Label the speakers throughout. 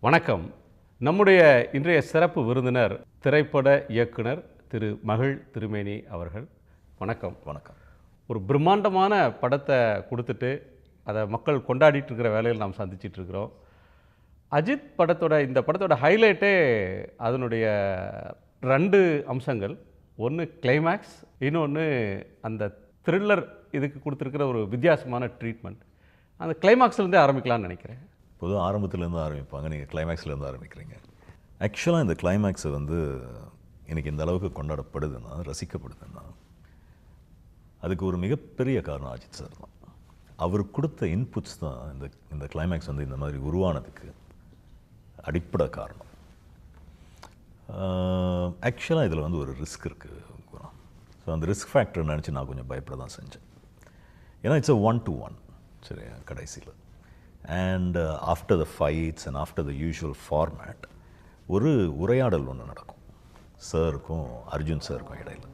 Speaker 1: வணக்கம். நம்முடைய இன்றைய சிறப்பு விருந்தினர் திரைப்பட இயக்குனர் திரு மகிழ் திருமேனி அவர்கள். வணக்கம்.
Speaker 2: வணக்கம்.
Speaker 1: ஒரு பிரம்மாண்டமான படத்தை கொடுத்துட்டு அதை மக்கள் கொண்டாடிட்டு இருக்கிற வேலையில் நாம் சந்திச்சிட்டு இருக்கிறோம். அஜித் படத்தோட இந்த படத்தோட ஹைலைட்டே அதனுடைய 2 அம்சங்கள். ஒன்று கிளைமேக்ஸ், இன்னொன்று அந்த த்ரில்லர். இதுக்கு கொடுத்துருக்கிற ஒரு வித்தியாசமான ட்ரீட்மெண்ட். அந்த கிளைமேக்ஸ்லேருந்தே ஆரம்பிக்கலாம்னு நினைக்கிறேன்.
Speaker 2: பொதுவாக ஆரம்பத்துலேருந்து ஆரம்பிப்பாங்க, நீங்கள் கிளைமேக்ஸ்லேருந்து ஆரம்பிக்கிறீங்க. ஆக்சுவலாக இந்த கிளைமேக்ஸை எனக்கு இந்த அளவுக்கு கொண்டாடப்படுதுன்னா, ரசிக்கப்படுதுன்னா, அதுக்கு ஒரு மிகப்பெரிய காரணம் அஜித் சார் தான். அவர் கொடுத்த இன்புட்ஸ் தான் இந்த கிளைமேக்ஸ் இந்த மாதிரி உருவானதுக்கு அடிப்படை காரணம். ஆக்சுவலாக இதில் ஒரு ரிஸ்க் இருக்குது. ஸோ அந்த ரிஸ்க் ஃபேக்டர் நினச்சி நான் கொஞ்சம் பயப்பட தான் செஞ்சேன். ஏன்னா இட்ஸ் 1-to-1 சரியா கடைசியில். And after the fights and after the usual format ஒரு உரையாடல் ஒன்று நடக்கும் சாருக்கும் அர்ஜுன் சாருக்கும் இடையில்.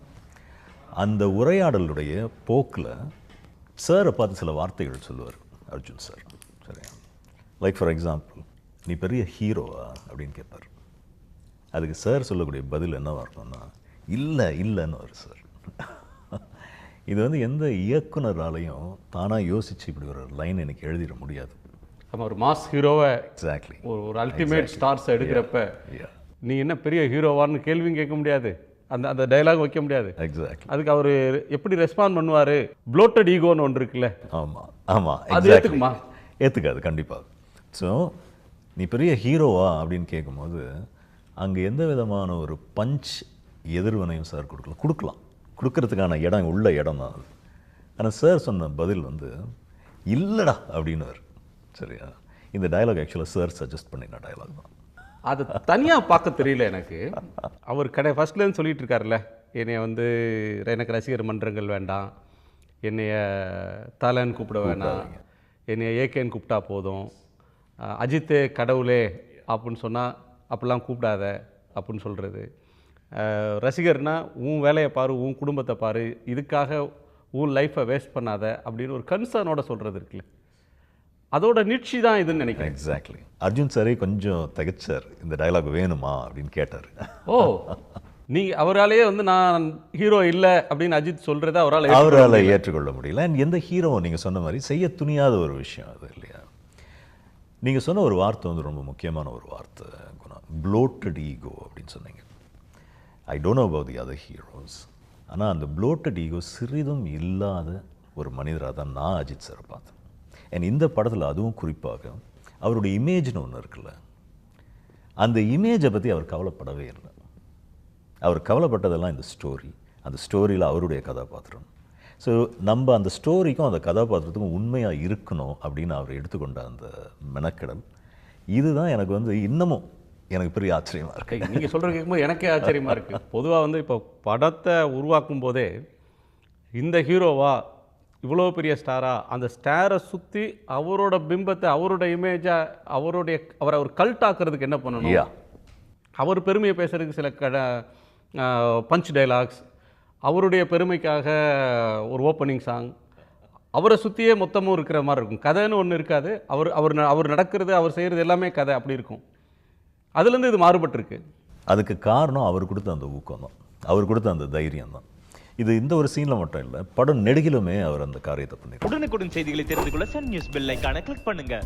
Speaker 2: அந்த உரையாடலுடைய போக்கில் சாரை பார்த்து சில வார்த்தைகள் சொல்லுவார் அர்ஜுன் சார். சரியா, லைக் ஃபார் எக்ஸாம்பிள், நீ பெரிய ஹீரோவா அப்படின்னு கேட்பார். அதுக்கு சார் சொல்லக்கூடிய பதில் என்னவாக இருக்கும்னா, இல்லைன்னு ஒரு சார். இது எந்த இயக்குனராலையும் தானாக யோசித்து இப்படி ஒரு லைன் எனக்கு எழுதிட முடியாது.
Speaker 1: நம்ம ஒரு மாஸ் ஹீரோவை
Speaker 2: எக்ஸாக்ட்லி
Speaker 1: ஒரு அல்டிமேட் ஸ்டார்ஸ் எடுக்கிறப்ப நீ என்ன பெரிய ஹீரோவான்னு கேள்வியும் கேட்க முடியாது, அந்த டைலாக் வைக்க முடியாது.
Speaker 2: எக்ஸாக்ட்லி.
Speaker 1: அதுக்கு அவர் எப்படி ரெஸ்பாண்ட் பண்ணுவார்? ப்ளோட்டட் ஈகோன்னு ஒன்று இருக்குல்ல.
Speaker 2: ஆமாம்
Speaker 1: அது ஏற்றுக்குமா?
Speaker 2: ஏற்றுக்காது கண்டிப்பாக. ஸோ நீ பெரிய ஹீரோவா அப்படின்னு கேட்கும்போது அங்கே எந்த விதமான ஒரு பஞ்ச் எதிர்வினையும் சார் கொடுக்கறதுக்கான இடம் உள்ள இடம் தான் அது. ஆனால் சார் சொன்ன பதில் இல்லைடா அப்படின்னாரு. சரியா, இந்த டயலாக் ஆக்சுவலாக சார் சஜஸ்ட் பண்ணின டயலாக் தான்.
Speaker 1: அது தனியாக பார்க்க தெரியல எனக்கு. அவர் ஃபஸ்ட்லேருந்து சொல்லிகிட்டு இருக்காருல்ல, என்னைய எனக்கு ரசிகர் மன்றங்கள் வேண்டாம், என்னைய தலைன்னு கூப்பிட வேணாம், என்னைய ஏகேன்னு கூப்பிட்டா போதும், அஜித்தே கடவுளே அப்படின்னு சொன்னால் அப்படிலாம் கூப்பிடாத அப்படின்னு சொல்கிறது. ரசிகர்னா உன் வேலையை பாரு, உன் குடும்பத்தை பாரு, இதுக்காக உன் லைஃப்பை வேஸ்ட் பண்ணாத அப்படின்னு ஒரு கன்சர்னோட சொல்கிறது இருக்குல்ல, அதோட நீட்சி தான் இதுன்னு நினைக்கிறேன்.
Speaker 2: எக்ஸாக்ட்லி. அர்ஜுன் சாரே கொஞ்சம் தகச்சார், இந்த டயலாக் வேணுமா அப்படின்னு கேட்டார்.
Speaker 1: ஓ, நீங்கள் அவராலேயே நான் ஹீரோ இல்லை அப்படின்னு அஜித் சொல்கிறத
Speaker 2: அவரால் ஏற்றுக்கொள்ள முடியல. அண்ட் எந்த ஹீரோ நீங்கள் சொன்ன மாதிரி செய்ய துணியாத ஒரு விஷயம் அது இல்லையா. நீங்கள் சொன்ன ஒரு வார்த்தை ரொம்ப முக்கியமான ஒரு வார்த்தை, ப்ளோட்டட் ஈகோ அப்படின்னு சொன்னீங்க. I don't know about the other heroes. ஆனால் அந்த ப்ளோட்டட் ஈகோ சிறிதும் இல்லாத ஒரு மனிதராக தான் நான் அஜித் சாரை பார்த்தேன். அண்ட் இந்த படத்தில் அதுவும் குறிப்பாக அவருடைய இமேஜ்னு ஒன்று இருக்குல்ல, அந்த இமேஜை பற்றி அவர் கவலைப்படவே இல்லை. அவர் கவலைப்பட்டதெல்லாம் இந்த ஸ்டோரி, அந்த ஸ்டோரியில் அவருடைய கதாபாத்திரம். ஸோ நம்ம அந்த ஸ்டோரிக்கும் அந்த கதாபாத்திரத்துக்கும் உண்மையாக இருக்கணும் அப்படின்னு அவர் எடுத்துக்கொண்ட அந்த மெனக்கெடல், இதுதான் எனக்கு இன்னமும் எனக்கு பெரிய ஆச்சரியமாக இருக்குது.
Speaker 1: நீங்கள் சொல்கிறது கேட்கும்போது எனக்கே ஆச்சரியமாக இருக்குது. பொதுவாக இப்போ படத்தை உருவாக்கும் போதே இந்த ஹீரோவா இவ்வளோ பெரிய ஸ்டாரா, அந்த ஸ்டாரை சுற்றி அவரோட பிம்பத்தை, அவரோட இமேஜை, அவரை ஒரு கல்ட் ஆக்கிறதுக்கு என்ன பண்ணணும்? அவர் பெருமையை பேசுறதுக்கு சில பஞ்ச் டைலாக்ஸ், அவருடைய பெருமைக்காக ஒரு ஓப்பனிங் சாங், அவரை சுற்றியே மொத்தமும் இருக்கிற மாதிரி இருக்கும். கதைன்னு ஒன்று இருக்காது. அவர் நடக்கிறது, அவர் செய்கிறது எல்லாமே கதை அப்படி இருக்கும். அதுலேருந்து இது மாறுபட்டிருக்கு.
Speaker 2: அதுக்கு காரணம் அவர் கொடுத்த அந்த ஊக்கம் தான், அவர் கொடுத்த அந்த தைரியம் தான். இது இந்த ஒரு சீனில் மட்டும் இல்லை, படம் நெடுகிலுமே அவர் அந்த காரியத்தை பண்ணி.
Speaker 3: உடனுக்குடன் செய்திகளை தெரிந்து கொள்ள சன் நியூஸ் பெல் ஐகானை கிளிக் பண்ணுங்க.